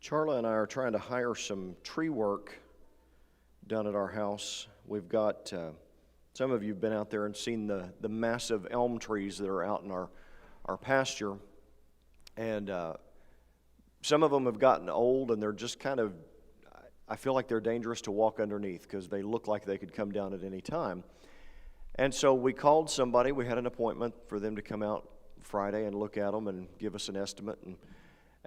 Charla and I are trying to hire some tree work done at our house. We've got, some of you have been out there and seen the massive elm trees that are out in our pasture. And some of them have gotten old and they're just kind of, I feel like they're dangerous to walk underneath because they look like they could come down at any time. And so we called somebody. We had an appointment for them to come out Friday and look at them and give us an estimate. And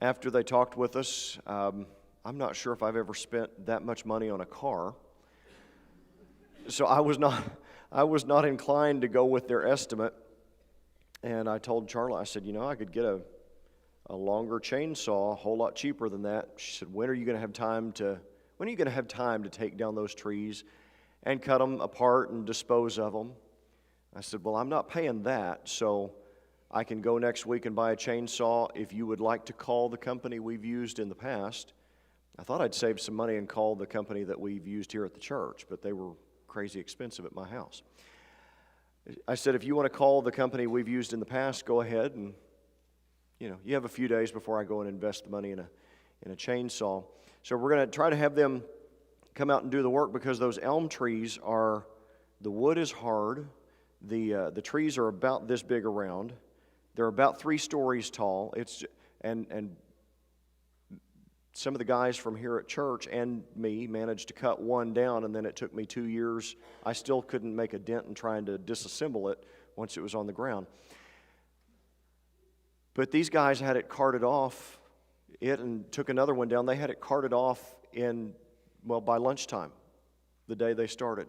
after they talked with us, I'm not sure if I've ever spent that much money on a car. So I was not inclined to go with their estimate. And I told Charla, I said, I could get a longer chainsaw, a whole lot cheaper than that. She said, when are you going to have time to take down those trees and cut them apart and dispose of them? I said, well, I'm not paying that, so I can go next week and buy a chainsaw if you would like to call the company we've used in the past. I thought I'd save some money and call the company that we've used here at the church, but they were crazy expensive at my house. I said, if you want to call the company we've used in the past, go ahead, and you have a few days before I go and invest the money in a chainsaw. So we're going to try to have them come out and do the work because those elm trees the wood is hard. The trees are about this big around. They're about 3 stories tall. And some of the guys from here at church and me managed to cut one down, and then it took me 2 years. I still couldn't make a dent in trying to disassemble it once it was on the ground. But these guys had it carted off, and took another one down. They had it carted off by lunchtime, the day they started.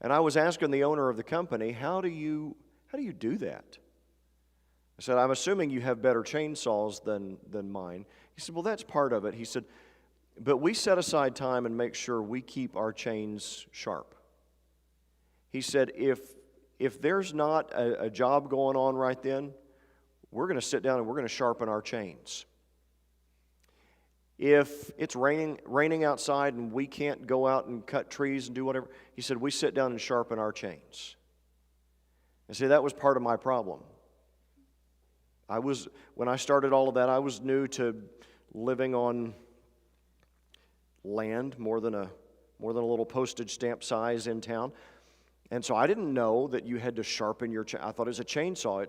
And I was asking the owner of the company, how do you do that? I said, I'm assuming you have better chainsaws than mine. He said, well, that's part of it. He said, but we set aside time and make sure we keep our chains sharp. He said, if there's not a job going on right then, we're going to sit down and we're going to sharpen our chains. If it's raining outside and we can't go out and cut trees and do whatever, he said, we sit down and sharpen our chains. And see, that was part of my problem. When I started all of that, I was new to living on land more than a little postage stamp size in town. And so I didn't know that you had to sharpen your chain. I thought it was a chainsaw.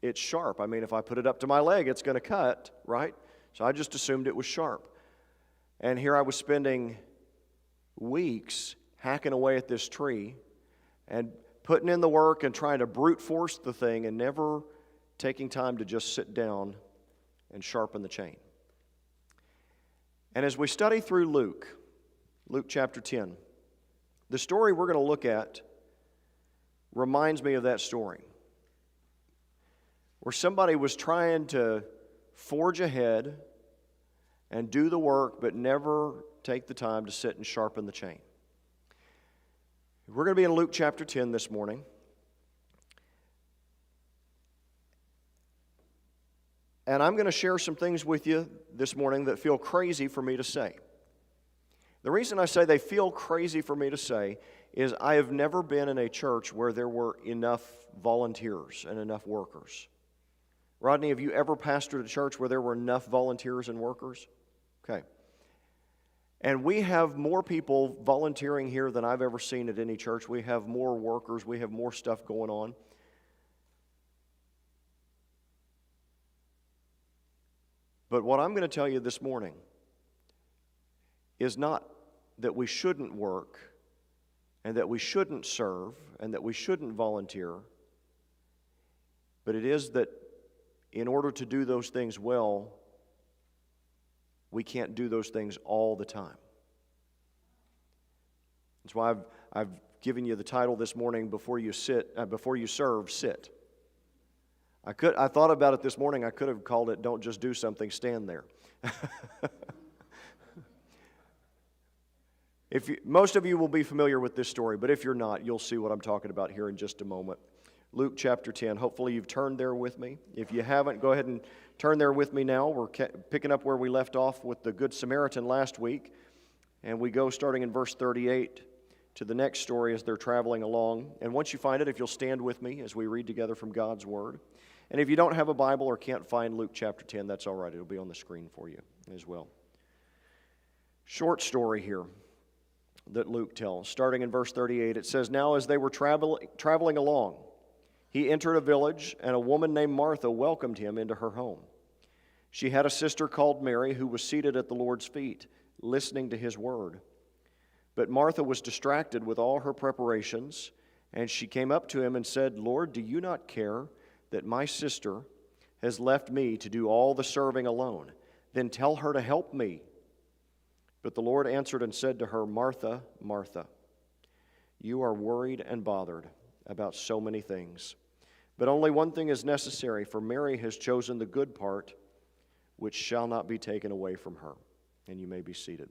It's sharp. I mean, if I put it up to my leg, it's going to cut, right? So I just assumed it was sharp. And here I was spending weeks hacking away at this tree and putting in the work and trying to brute force the thing and never taking time to just sit down and sharpen the chain. And as we study through Luke chapter 10, the story we're going to look at reminds me of that story, where somebody was trying to forge ahead and do the work, but never take the time to sit and sharpen the chain. We're going to be in Luke chapter 10 this morning. And I'm going to share some things with you this morning that feel crazy for me to say. The reason I say they feel crazy for me to say is I have never been in a church where there were enough volunteers and enough workers. Rodney, have you ever pastored a church where there were enough volunteers and workers? Okay. And we have more people volunteering here than I've ever seen at any church. We have more workers. We have more stuff going on. But what I'm going to tell you this morning is not that we shouldn't work and that we shouldn't serve and that we shouldn't volunteer, but it is that in order to do those things well, we can't do those things all the time. That's why I've given you the title this morning, before you serve, sit. I thought about it this morning. I could have called it, don't just do something, stand there. Most of you will be familiar with this story, but if you're not, you'll see what I'm talking about here in just a moment. Luke chapter 10. Hopefully you've turned there with me. If you haven't, go ahead and turn there with me now. We're picking up where we left off with the Good Samaritan last week, and we go starting in verse 38 to the next story as they're traveling along. And once you find it, if you'll stand with me as we read together from God's Word. And if you don't have a Bible or can't find Luke chapter 10, that's all right. It'll be on the screen for you as well. Short story here that Luke tells. Starting in verse 38, it says, "Now as they were traveling along, he entered a village, and a woman named Martha welcomed him into her home. She had a sister called Mary who was seated at the Lord's feet, listening to his word. But Martha was distracted with all her preparations, and she came up to him and said, 'Lord, do you not care that my sister has left me to do all the serving alone? Then tell her to help me.' But the Lord answered and said to her, 'Martha, Martha, you are worried and bothered about so many things. But only one thing is necessary, for Mary has chosen the good part, which shall not be taken away from her.'" And you may be seated.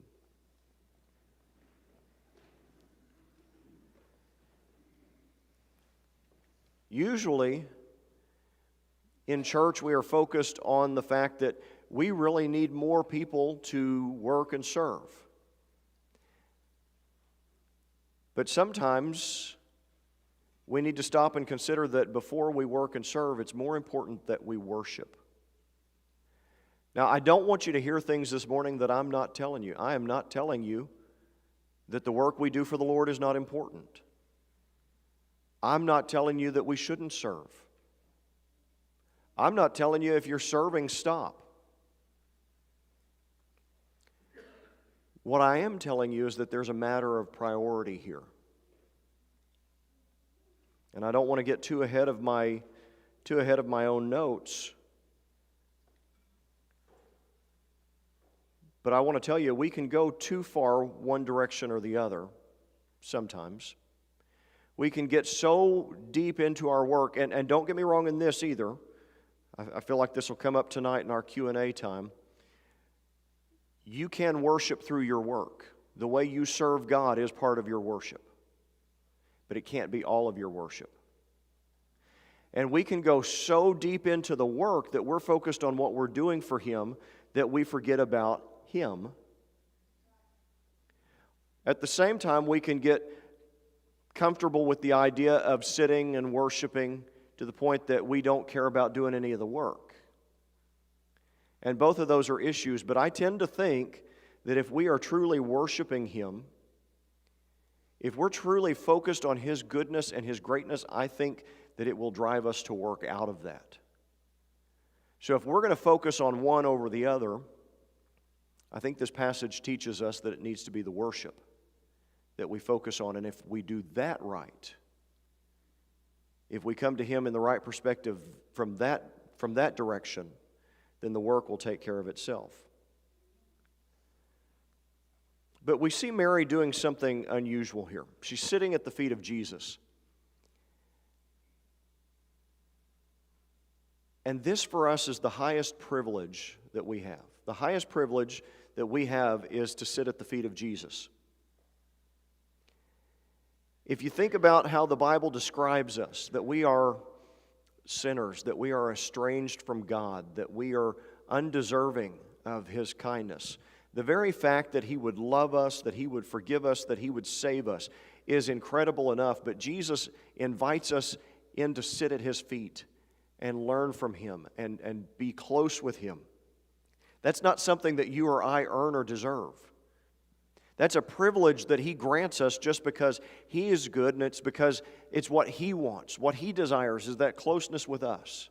Usually, in church, we are focused on the fact that we really need more people to work and serve. But sometimes we need to stop and consider that before we work and serve, it's more important that we worship. Now, I don't want you to hear things this morning that I'm not telling you. I am not telling you that the work we do for the Lord is not important. I'm not telling you that we shouldn't serve. I'm not telling you if you're serving, stop. What I am telling you is that there's a matter of priority here. And I don't want to get too ahead of my own notes. But I want to tell you, we can go too far one direction or the other sometimes. We can get so deep into our work, and don't get me wrong in this either. I feel like this will come up tonight in our Q&A time. You can worship through your work. The way you serve God is part of your worship. But it can't be all of your worship. And we can go so deep into the work that we're focused on what we're doing for Him that we forget about Him. At the same time, we can get comfortable with the idea of sitting and worshiping to the point that we don't care about doing any of the work. And both of those are issues, but I tend to think that if we are truly worshiping Him, if we're truly focused on His goodness and His greatness, I think that it will drive us to work out of that. So if we're going to focus on one over the other, I think this passage teaches us that it needs to be the worship that we focus on. And if we do that right, if we come to Him in the right perspective from that direction, then the work will take care of itself. But we see Mary doing something unusual here. She's sitting at the feet of Jesus. And this for us is the highest privilege that we have. The highest privilege that we have is to sit at the feet of Jesus. If you think about how the Bible describes us, that we are sinners, that we are estranged from God, that we are undeserving of His kindness, the very fact that He would love us, that He would forgive us, that He would save us is incredible enough. But Jesus invites us in to sit at His feet and learn from Him and be close with Him. That's not something that you or I earn or deserve. That's a privilege that He grants us just because He is good, and it's because it's what He wants. What He desires is that closeness with us.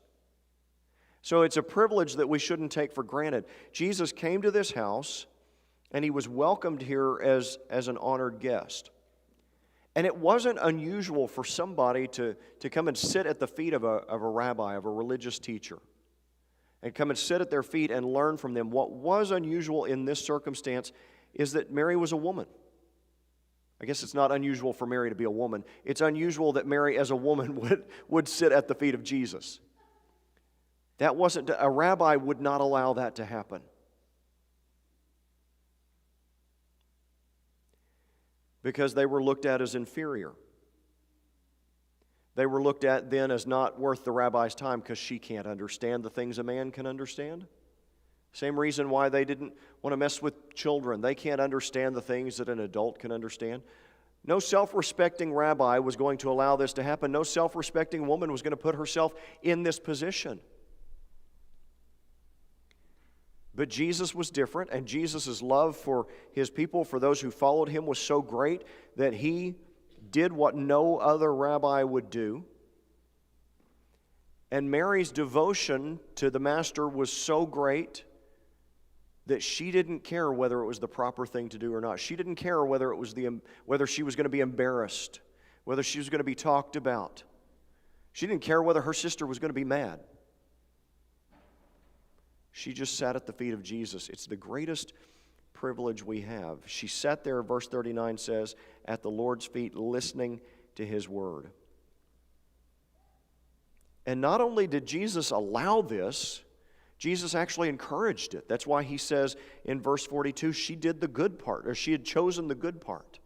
So it's a privilege that we shouldn't take for granted. Jesus came to this house, and He was welcomed here as an honored guest. And it wasn't unusual for somebody to come and sit at the feet of a rabbi, of a religious teacher, and come and sit at their feet and learn from them. What was unusual in this circumstance is that Mary was a woman. I guess it's not unusual for Mary to be a woman. It's unusual that Mary as a woman would sit at the feet of Jesus. A rabbi would not allow that to happen. Because they were looked at as inferior. They were looked at then as not worth the rabbi's time because she can't understand the things a man can understand. Same reason why they didn't want to mess with children. They can't understand the things that an adult can understand. No self-respecting rabbi was going to allow this to happen. No self-respecting woman was going to put herself in this position. But Jesus was different, and Jesus' love for his people, for those who followed him, was so great that he did what no other rabbi would do. And Mary's devotion to the Master was so great that she didn't care whether it was the proper thing to do or not. She didn't care whether she was going to be embarrassed, whether she was going to be talked about. She didn't care whether her sister was going to be mad. She just sat at the feet of Jesus. It's the greatest privilege we have. She sat there, verse 39 says, at the Lord's feet, listening to his word. And not only did Jesus allow this, Jesus actually encouraged it. That's why he says in verse 42, she did the good part, or she had chosen the good part.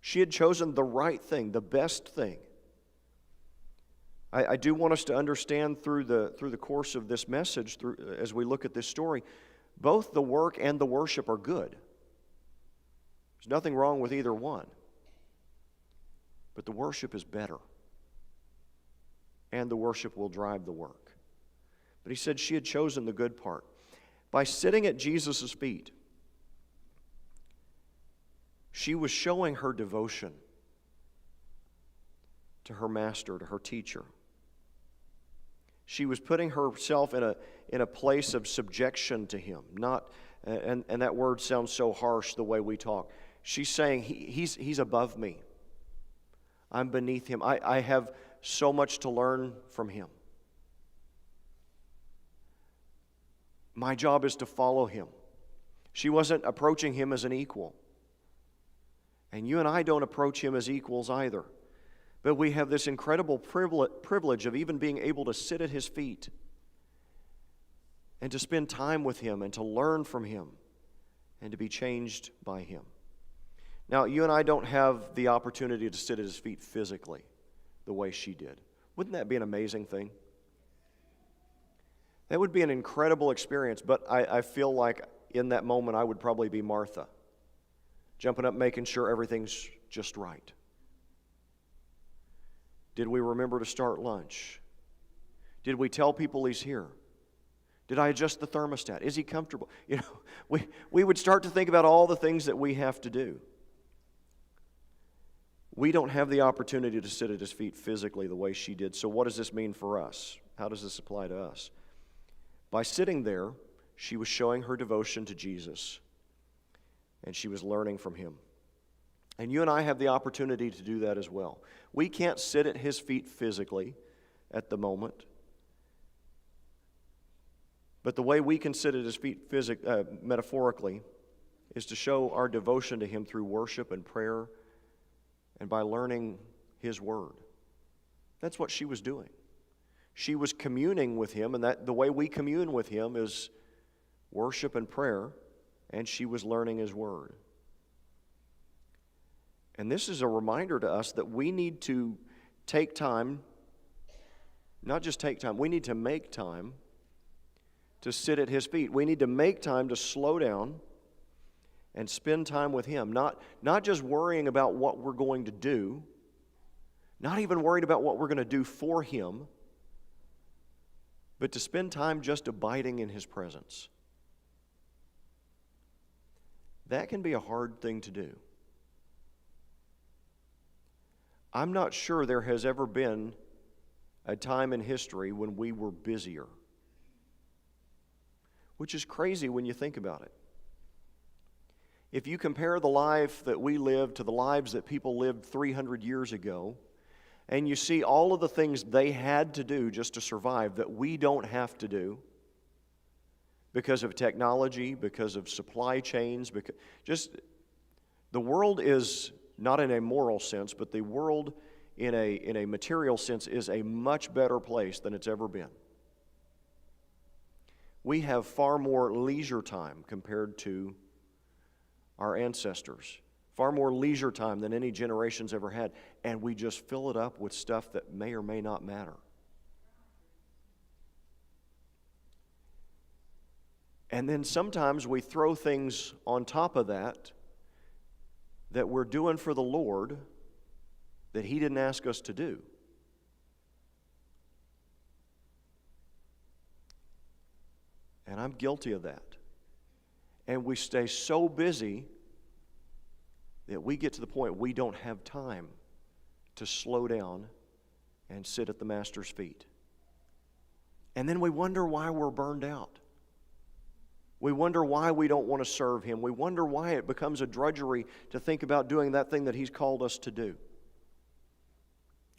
She had chosen the right thing, the best thing. I do want us to understand through the course of this message, as we look at this story, both the work and the worship are good. There's nothing wrong with either one. But the worship is better. And the worship will drive the work. But he said she had chosen the good part. By sitting at Jesus' feet, she was showing her devotion to her master, to her teacher. She was putting herself in a place of subjection to him. And that word sounds so harsh the way we talk. She's saying, he's above me. I'm beneath him. I have so much to learn from him. My job is to follow him. She wasn't approaching him as an equal. And you and I don't approach him as equals either. But we have this incredible privilege of even being able to sit at his feet and to spend time with him and to learn from him and to be changed by him. Now, you and I don't have the opportunity to sit at his feet physically the way she did. Wouldn't that be an amazing thing? That would be an incredible experience, but I feel like in that moment I would probably be Martha, jumping up, making sure everything's just right. Did we remember to start lunch? Did we tell people he's here? Did I adjust the thermostat? Is he comfortable? We would start to think about all the things that we have to do. We don't have the opportunity to sit at his feet physically the way she did. So what does this mean for us? How does this apply to us? By sitting there, she was showing her devotion to Jesus, and she was learning from him. And you and I have the opportunity to do that as well. We can't sit at his feet physically at the moment, but the way we can sit at his feet metaphorically is to show our devotion to him through worship and prayer and by learning his word. That's what she was doing. She was communing with him, and that the way we commune with him is worship and prayer, and she was learning his word. And this is a reminder to us that we need to take time, not just take time, we need to make time to sit at his feet. We need to make time to slow down and spend time with him, not just worrying about what we're going to do, not even worried about what we're going to do for him, but to spend time just abiding in his presence. That can be a hard thing to do. I'm not sure there has ever been a time in history when we were busier, which is crazy when you think about it. If you compare the life that we live to the lives that people lived 300 years ago, and you see all of the things they had to do just to survive that we don't have to do because of technology, because of supply chains, the world is, not in a moral sense, but the world in a material sense is a much better place than it's ever been. We have far more leisure time compared to our ancestors. Far more leisure time than any generation's ever had, and we just fill it up with stuff that may or may not matter. And then sometimes we throw things on top of that that we're doing for the Lord that He didn't ask us to do. And I'm guilty of that. And we stay so busy that we get to the point we don't have time to slow down and sit at the Master's feet. And then we wonder why we're burned out. We wonder why we don't want to serve Him. We wonder why it becomes a drudgery to think about doing that thing that He's called us to do.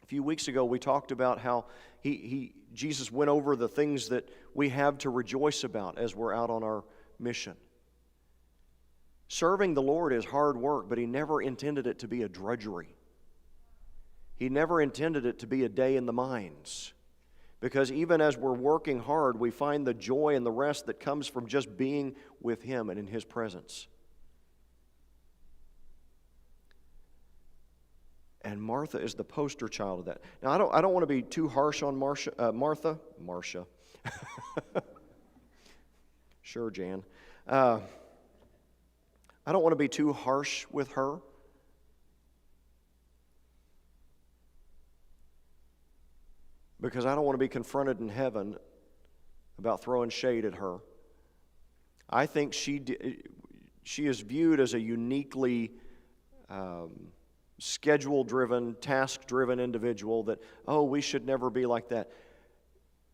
A few weeks ago, we talked about how Jesus went over the things that we have to rejoice about as we're out on our mission. Serving the Lord is hard work, but He never intended it to be a drudgery. He never intended it to be a day in the mines. Because even as we're working hard, we find the joy and the rest that comes from just being with Him and in His presence. And Martha is the poster child of that. Now, I don't want to be too harsh on Martha. Sure, Jan. I don't want to be too harsh with her. Because I don't want to be confronted in heaven about throwing shade at her. I think she is viewed as a uniquely schedule-driven, task-driven individual that, we should never be like that.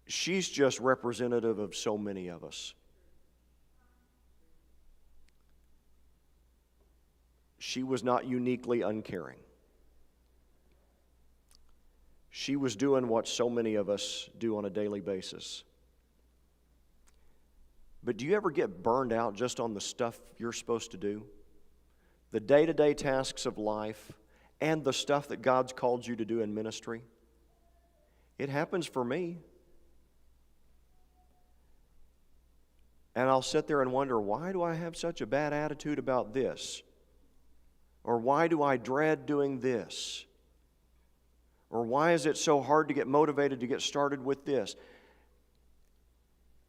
She's just representative of so many of us. She was not uniquely uncaring. She was doing what so many of us do on a daily basis. But do you ever get burned out just on the stuff you're supposed to do? The day-to-day tasks of life and the stuff that God's called you to do in ministry? It happens for me. And I'll sit there and wonder, why do I have such a bad attitude about this? Or why do I dread doing this? Or why is it so hard to get motivated to get started with this?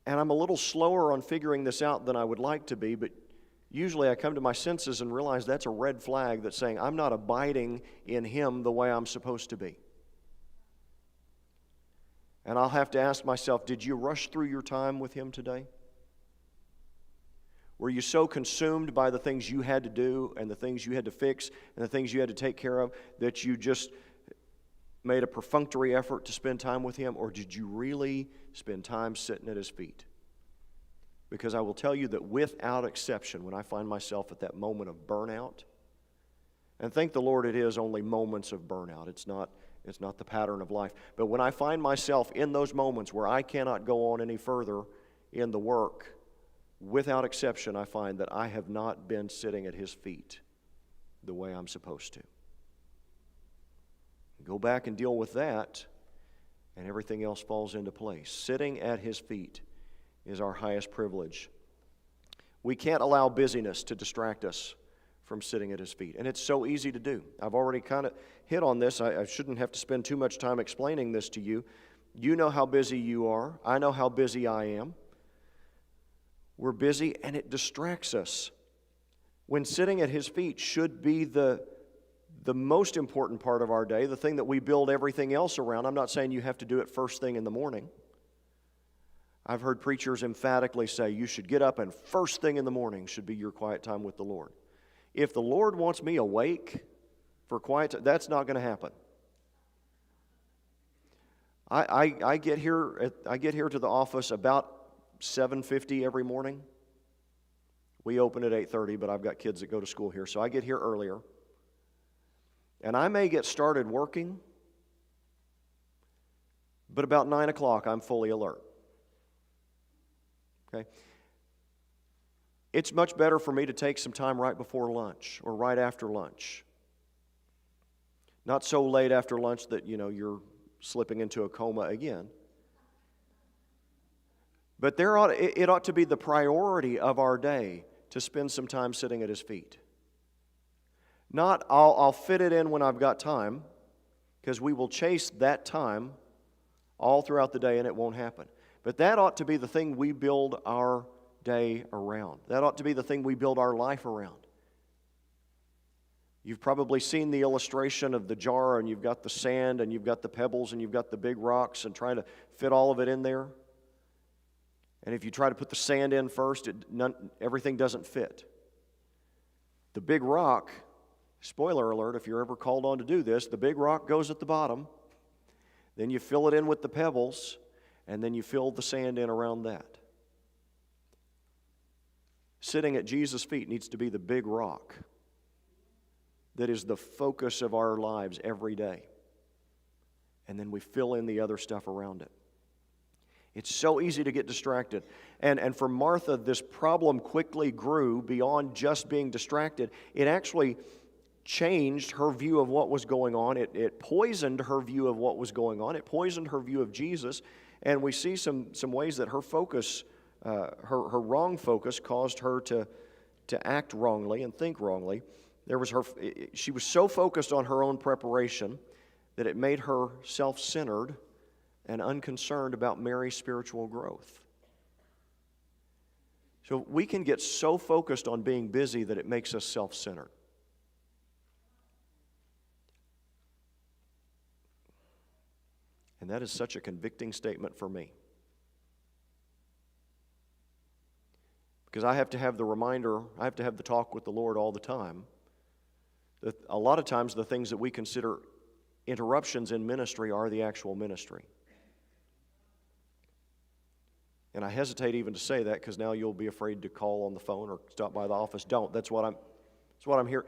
And I'm a little slower on figuring this out than I would like to be, but usually I come to my senses and realize that's a red flag that's saying I'm not abiding in Him the way I'm supposed to be. And I'll have to ask myself, did you rush through your time with Him today? Were you so consumed by the things you had to do and the things you had to fix and the things you had to take care of that you just made a perfunctory effort to spend time with Him, or did you really spend time sitting at His feet? Because I will tell you that without exception, when I find myself at that moment of burnout, and thank the Lord it is only moments of burnout, it's not the pattern of life, but when I find myself in those moments where I cannot go on any further in the work, without exception I find that I have not been sitting at His feet the way I'm supposed to. Go back and deal with that, and everything else falls into place. Sitting at His feet is our highest privilege. We can't allow busyness to distract us from sitting at His feet, and it's so easy to do. I've already kind of hit on this. I shouldn't have to spend too much time explaining this to you. You know how busy you are. I know how busy I am. We're busy, and it distracts us. When sitting at His feet should be the most important part of our day, the thing that we build everything else around. I'm not saying you have to do it first thing in the morning. I've heard preachers emphatically say you should get up and first thing in the morning should be your quiet time with the Lord. If the Lord wants me awake for quiet time, that's not going to happen. I get here to the office about 7:50 every morning. We open at 8:30, but I've got kids that go to school here, so I get here earlier. And I may get started working, but about 9 o'clock I'm fully alert. Okay? It's much better for me to take some time right before lunch or right after lunch. Not so late after lunch that, you're slipping into a coma again. But it ought to be the priority of our day to spend some time sitting at His feet. Not, I'll fit it in when I've got time, because we will chase that time all throughout the day and it won't happen. But that ought to be the thing we build our day around. That ought to be the thing we build our life around. You've probably seen the illustration of the jar, and you've got the sand, and you've got the pebbles, and you've got the big rocks, and trying to fit all of it in there. And if you try to put the sand in first, everything doesn't fit. The big rock, spoiler alert, if you're ever called on to do this, the big rock goes at the bottom. Then you fill it in with the pebbles, and then you fill the sand in around that. Sitting at Jesus' feet needs to be the big rock that is the focus of our lives every day. And then we fill in the other stuff around it. It's so easy to get distracted. And for Martha, this problem quickly grew beyond just being distracted. It actually changed her view of what was going on. It poisoned her view of what was going on. It poisoned her view of Jesus. And we see some ways that her focus, her wrong focus, caused her to act wrongly and think wrongly. She was so focused on her own preparation that it made her self-centered and unconcerned about Mary's spiritual growth. So we can get so focused on being busy that it makes us self-centered. And that is such a convicting statement for me. Because I have to have the reminder, I have to have the talk with the Lord all the time, that a lot of times the things that we consider interruptions in ministry are the actual ministry. And I hesitate even to say that because now you'll be afraid to call on the phone or stop by the office. Don't. That's what I'm here.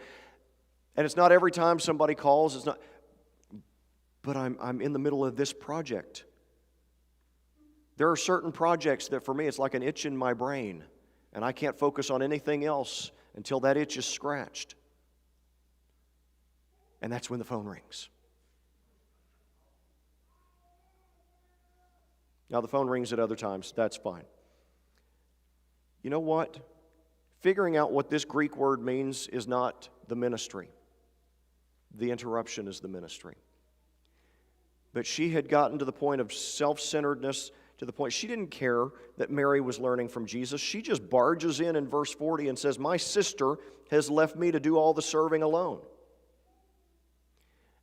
And it's not every time somebody calls. It's not. But I'm in the middle of this project. There are certain projects that for me it's like an itch in my brain, and I can't focus on anything else until that itch is scratched. And that's when the phone rings. Now, the phone rings at other times. That's fine. You know what? Figuring out what this Greek word means is not the ministry. The interruption is the ministry. But she had gotten to the point of self-centeredness, to the point she didn't care that Mary was learning from Jesus. She just barges in verse 40 and says, "My sister has left me to do all the serving alone."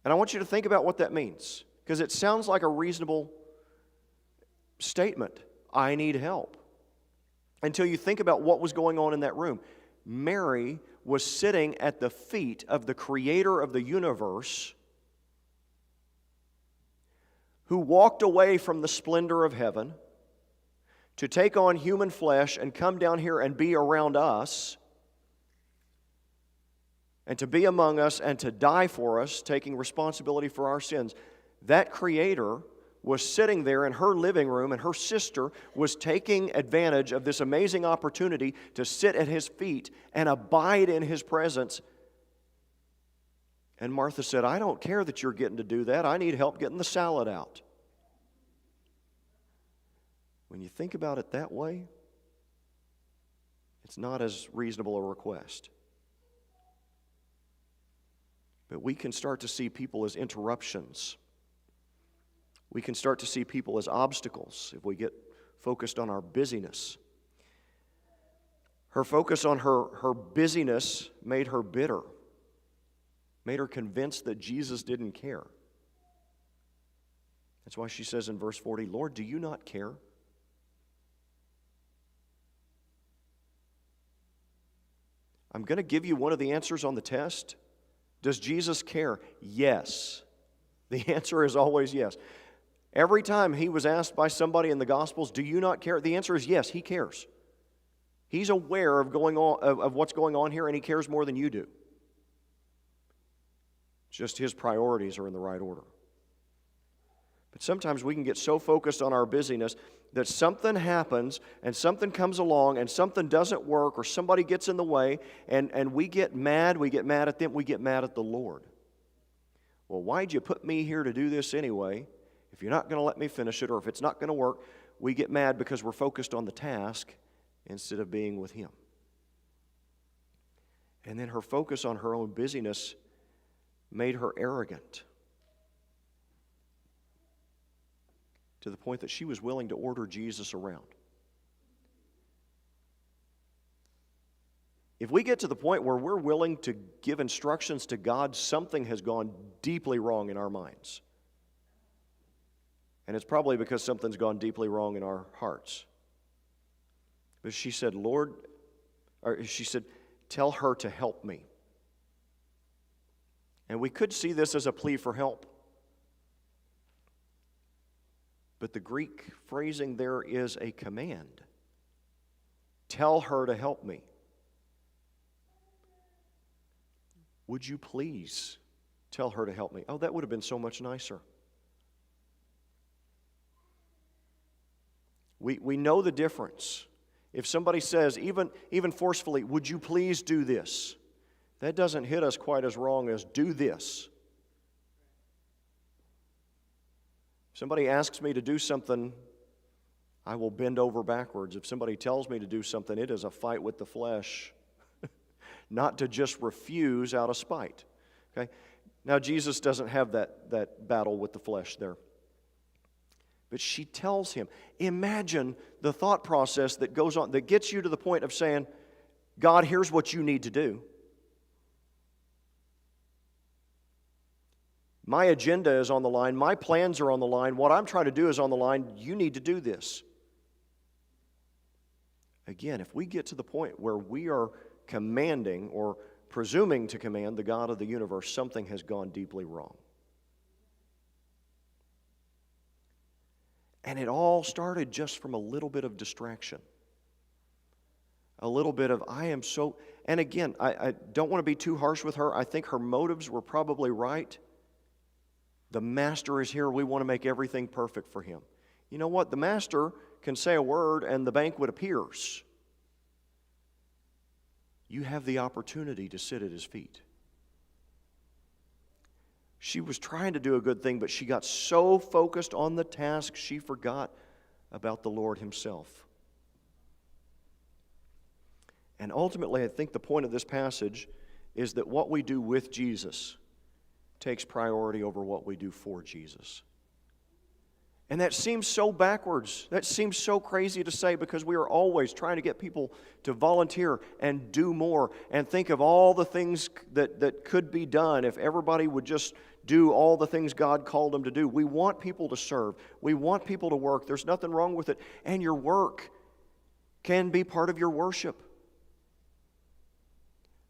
And I want you to think about what that means, because it sounds like a reasonable statement. I need help. Until you think about what was going on in that room. Mary was sitting at the feet of the Creator of the universe, who walked away from the splendor of heaven to take on human flesh and come down here and be around us, and to be among us and to die for us, taking responsibility for our sins. That Creator was sitting there in her living room, and her sister was taking advantage of this amazing opportunity to sit at His feet and abide in His presence. And Martha said, "I don't care that you're getting to do that. I need help getting the salad out." When you think about it that way, it's not as reasonable a request. But we can start to see people as interruptions. We can start to see people as obstacles if we get focused on our busyness. Her focus on her busyness made her bitter, made her convinced that Jesus didn't care. That's why she says in verse 40, "Lord, do you not care?" I'm going to give you one of the answers on the test. Does Jesus care? Yes. The answer is always yes. Every time He was asked by somebody in the Gospels, "Do you not care?" the answer is yes, He cares. He's aware of what's going on here, and He cares more than you do. It's just His priorities are in the right order. But sometimes we can get so focused on our busyness that something happens and something comes along and something doesn't work or somebody gets in the way, and we get mad at them, we get mad at the Lord. Well, why'd you put me here to do this anyway? If you're not going to let me finish it, or if it's not going to work, we get mad because we're focused on the task instead of being with Him. And then her focus on her own busyness made her arrogant, to the point that she was willing to order Jesus around. If we get to the point where we're willing to give instructions to God, something has gone deeply wrong in our minds. And it's probably because something's gone deeply wrong in our hearts. But she said, tell her to help me. And we could see this as a plea for help. But the Greek phrasing there is a command. Tell her to help me. Would you please tell her to help me? Oh, that would have been so much nicer. We know the difference. If somebody says, even forcefully, would you please do this? That doesn't hit us quite as wrong as do this. If somebody asks me to do something, I will bend over backwards. If somebody tells me to do something, it is a fight with the flesh. Not to just refuse out of spite. Okay? Now, Jesus doesn't have that battle with the flesh there. But she tells him, imagine the thought process that goes on, that gets you to the point of saying, God, here's what you need to do. My agenda is on the line. My plans are on the line. What I'm trying to do is on the line. You need to do this. Again, if we get to the point where we are commanding or presuming to command the God of the universe, something has gone deeply wrong. And it all started just from a little bit of distraction. A little bit of, and again, I don't want to be too harsh with her. I think her motives were probably right. The master is here. We want to make everything perfect for him. You know what? The master can say a word and the banquet appears. You have the opportunity to sit at his feet. She was trying to do a good thing, but she got so focused on the task, she forgot about the Lord himself. And ultimately, I think the point of this passage is that what we do with Jesus takes priority over what we do for Jesus. And that seems so backwards. That seems so crazy to say, because we are always trying to get people to volunteer and do more and think of all the things that could be done if everybody would just do all the things God called them to do. We want people to serve. We want people to work. There's nothing wrong with it. And your work can be part of your worship.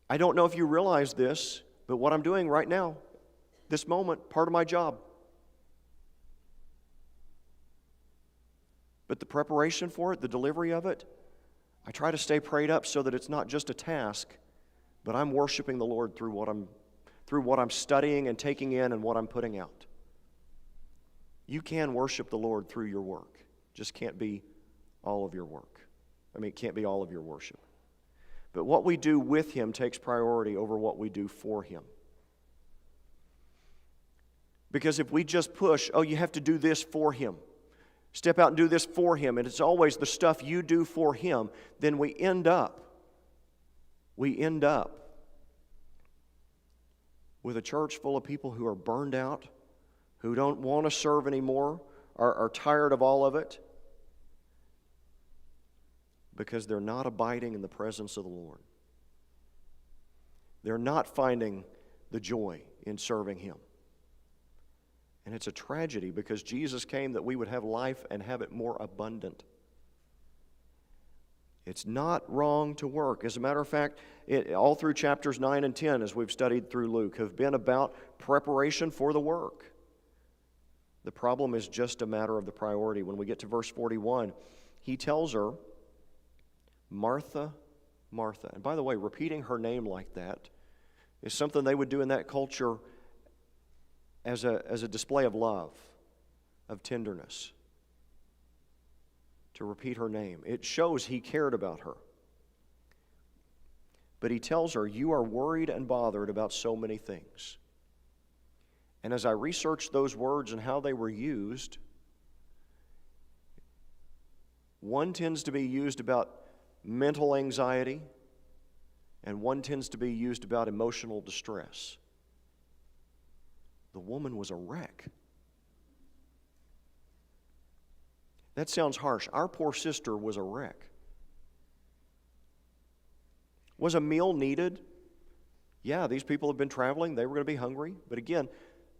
I don't know if you realize this, but what I'm doing right now, this moment, part of my job. But the preparation for it, the delivery of it, I try to stay prayed up so that it's not just a task, but I'm worshiping the Lord through what I'm studying and taking in and what I'm putting out. You can worship the Lord through your work. Just can't be all of your work. It can't be all of your worship. But what we do with him takes priority over what we do for him. Because if we just push, you have to do this for him. Step out and do this for him, and it's always the stuff you do for him, then we end up with a church full of people who are burned out, who don't want to serve anymore, are tired of all of it, because they're not abiding in the presence of the Lord. They're not finding the joy in serving him. And it's a tragedy, because Jesus came that we would have life and have it more abundant. It's not wrong to work. As a matter of fact, all through chapters 9 and 10, as we've studied through Luke, have been about preparation for the work. The problem is just a matter of the priority. When we get to verse 41, he tells her, Martha, Martha. And by the way, repeating her name like that is something they would do in that culture as a display of love, of tenderness. To repeat her name. It shows he cared about her. But he tells her, you are worried and bothered about so many things. And as I researched those words and how they were used, one tends to be used about mental anxiety, and one tends to be used about emotional distress. The woman was a wreck. That sounds harsh. Our poor sister was a wreck. Was a meal needed? Yeah, these people have been traveling. They were going to be hungry. But again,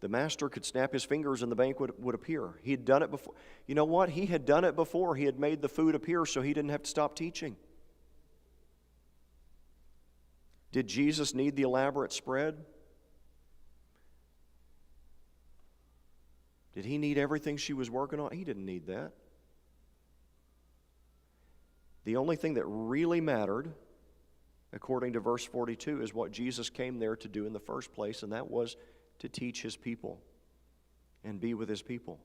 the master could snap his fingers and the banquet would appear. He had done it before. You know what? He had done it before. He had made the food appear so he didn't have to stop teaching. Did Jesus need the elaborate spread? Did he need everything she was working on? He didn't need that. The only thing that really mattered, according to verse 42, is what Jesus came there to do in the first place, and that was to teach his people and be with his people.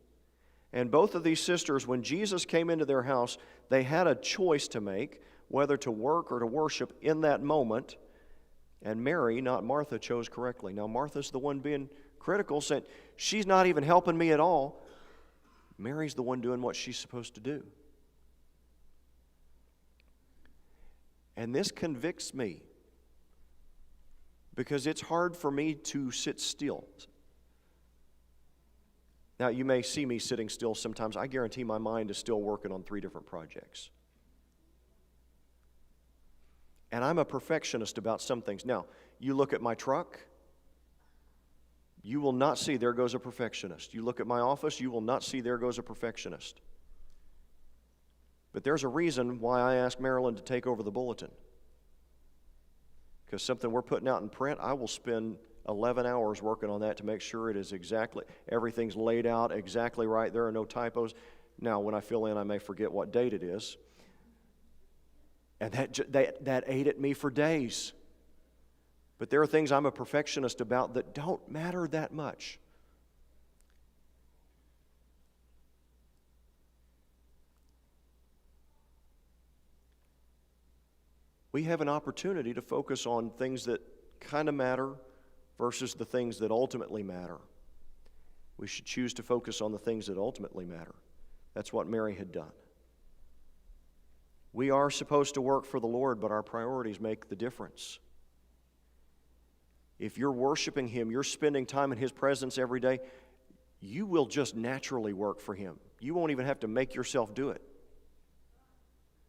And both of these sisters, when Jesus came into their house, they had a choice to make, whether to work or to worship in that moment. And Mary, not Martha, chose correctly. Now, Martha's the one being critical, saying, she's not even helping me at all. Mary's the one doing what she's supposed to do. And this convicts me, because it's hard for me to sit still. Now, you may see me sitting still sometimes. I guarantee my mind is still working on 3 different projects. And I'm a perfectionist about some things. Now, you look at my truck, you will not see there goes a perfectionist. You look at my office, you will not see there goes a perfectionist. But there's a reason why I asked Marilyn to take over the bulletin. Because something we're putting out in print, I will spend 11 hours working on that to make sure it is exactly, everything's laid out exactly right. There are no typos. Now, when I fill in, I may forget what date it is. And that ate at me for days. But there are things I'm a perfectionist about that don't matter that much. We have an opportunity to focus on things that kind of matter versus the things that ultimately matter. We should choose to focus on the things that ultimately matter. That's what Mary had done. We are supposed to work for the Lord, but our priorities make the difference. If you're worshiping Him, you're spending time in His presence every day, you will just naturally work for Him. You won't even have to make yourself do it.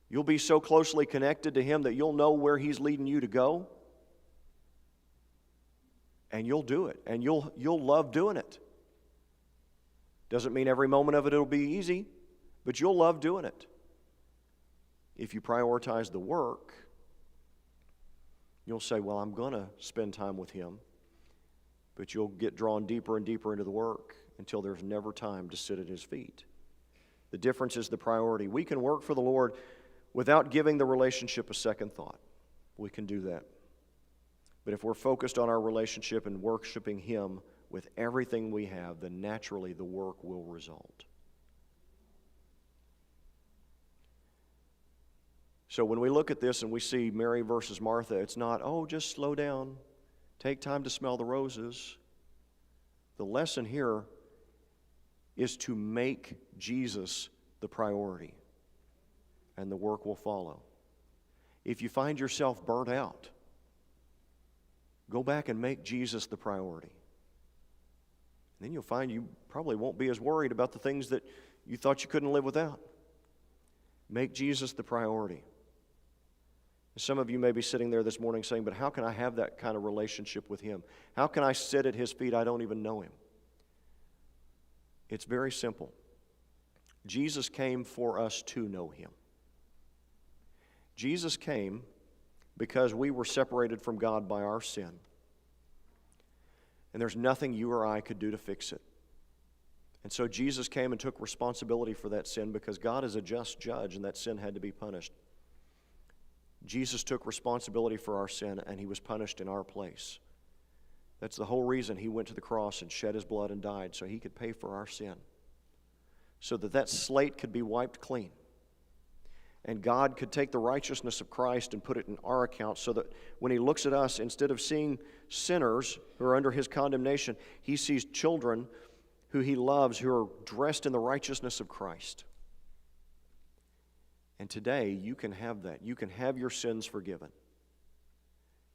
You'll be so closely connected to Him that you'll know where He's leading you to go, and you'll do it, and you'll love doing it. Doesn't mean every moment of it will be easy, but you'll love doing it. If you prioritize the work, you'll say, well, I'm going to spend time with Him, but you'll get drawn deeper and deeper into the work until there's never time to sit at His feet. The difference is the priority. We can work for the Lord without giving the relationship a second thought. We can do that. But if we're focused on our relationship and worshiping Him with everything we have, then naturally the work will result. So when we look at this and we see Mary versus Martha, it's not, oh, just slow down, take time to smell the roses. The lesson here is to make Jesus the priority, and the work will follow. If you find yourself burnt out, go back and make Jesus the priority. And then you'll find you probably won't be as worried about the things that you thought you couldn't live without. Make Jesus the priority. Some of you may be sitting there this morning saying, but how can I have that kind of relationship with Him? How can I sit at His feet? I don't even know Him. It's very simple. Jesus came for us to know Him. Jesus came because we were separated from God by our sin. And there's nothing you or I could do to fix it. And so Jesus came and took responsibility for that sin because God is a just judge and that sin had to be punished. Jesus took responsibility for our sin and He was punished in our place. That's the whole reason He went to the cross and shed His blood and died, so He could pay for our sin. So that slate could be wiped clean. And God could take the righteousness of Christ and put it in our account so that when He looks at us, instead of seeing sinners who are under His condemnation, He sees children who He loves who are dressed in the righteousness of Christ. And today, you can have that. You can have your sins forgiven.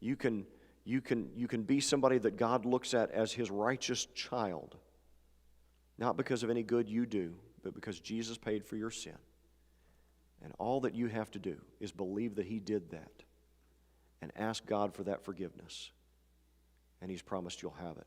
You can be somebody that God looks at as His righteous child. Not because of any good you do, but because Jesus paid for your sin. And all that you have to do is believe that He did that. and ask God for that forgiveness. And He's promised you'll have it.